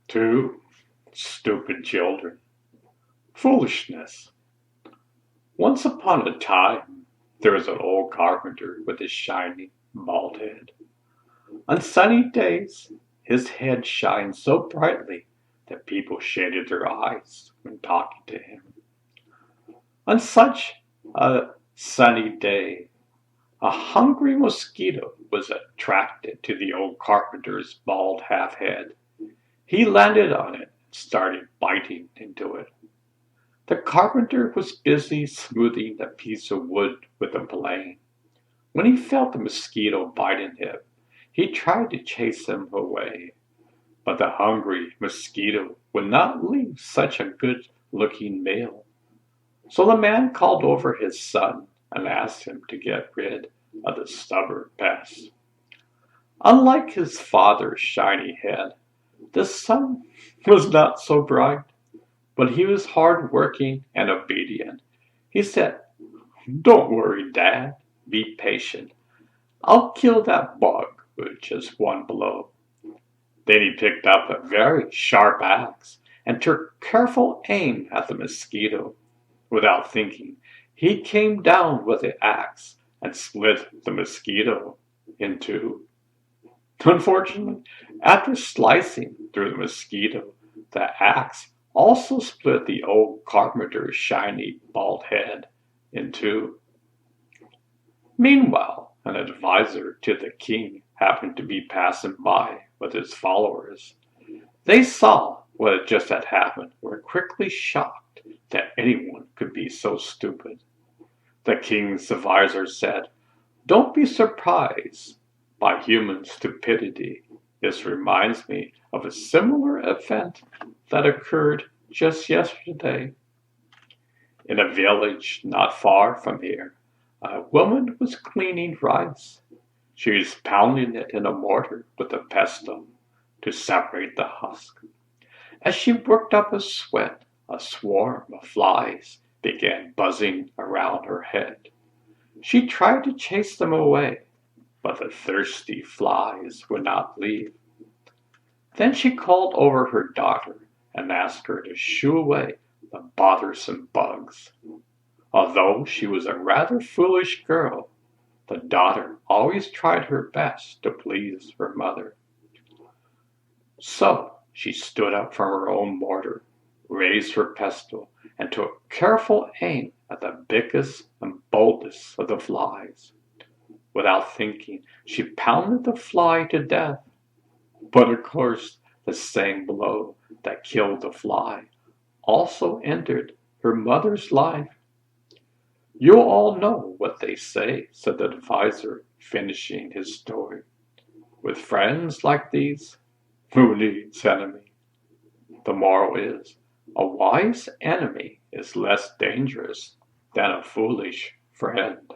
Two stupid children. Foolishness. Once upon a time, there was an old carpenter with a shiny, bald head. On sunny days, his head shined so brightly that people shaded their eyes when talking to him. On such a sunny day, a hungry mosquito was attracted to the old carpenter's bald half head. He landed on it and started biting into it. The carpenter was busy smoothing a piece of wood with a plane. When he felt the mosquito biting him, he tried to chase him away. But the hungry mosquito would not leave such a good-looking meal. So the man called over his son and asked him to get rid of the stubborn pest. Unlike his father's shiny head, the son was not so bright, but he was hard-working and obedient. He said, "Don't worry, Dad. Be patient. I'll kill that bug with just one blow." Then he picked up a very sharp axe and took careful aim at the mosquito. Without thinking, he came down with the axe and split the mosquito in two. Unfortunately, after slicing through the mosquito, the axe also split the old carpenter's shiny bald head in two. Meanwhile, an advisor to the king happened to be passing by with his followers. They saw what just had happened, were quickly shocked that anyone could be so stupid. The king's advisor said, "Don't be surprised by human stupidity. This reminds me of a similar event that occurred just yesterday. In a village not far from here, a woman was cleaning rice. She was pounding it in a mortar with a pestle to separate the husk. As she worked up a sweat, a swarm of flies began buzzing around her head. She tried to chase them away, but the thirsty flies would not leave. Then she called over her daughter and asked her to shoo away the bothersome bugs. Although she was a rather foolish girl, the daughter always tried her best to please her mother. So she stood up from her own mortar, raised her pestle, and took careful aim at the biggest and boldest of the flies. Without thinking, she pounded the fly to death. But of course, the same blow that killed the fly also ended her mother's life. You all know what they say," said the advisor, finishing his story. "With friends like these, who needs enemy?" The moral is, a wise enemy is less dangerous than a foolish friend.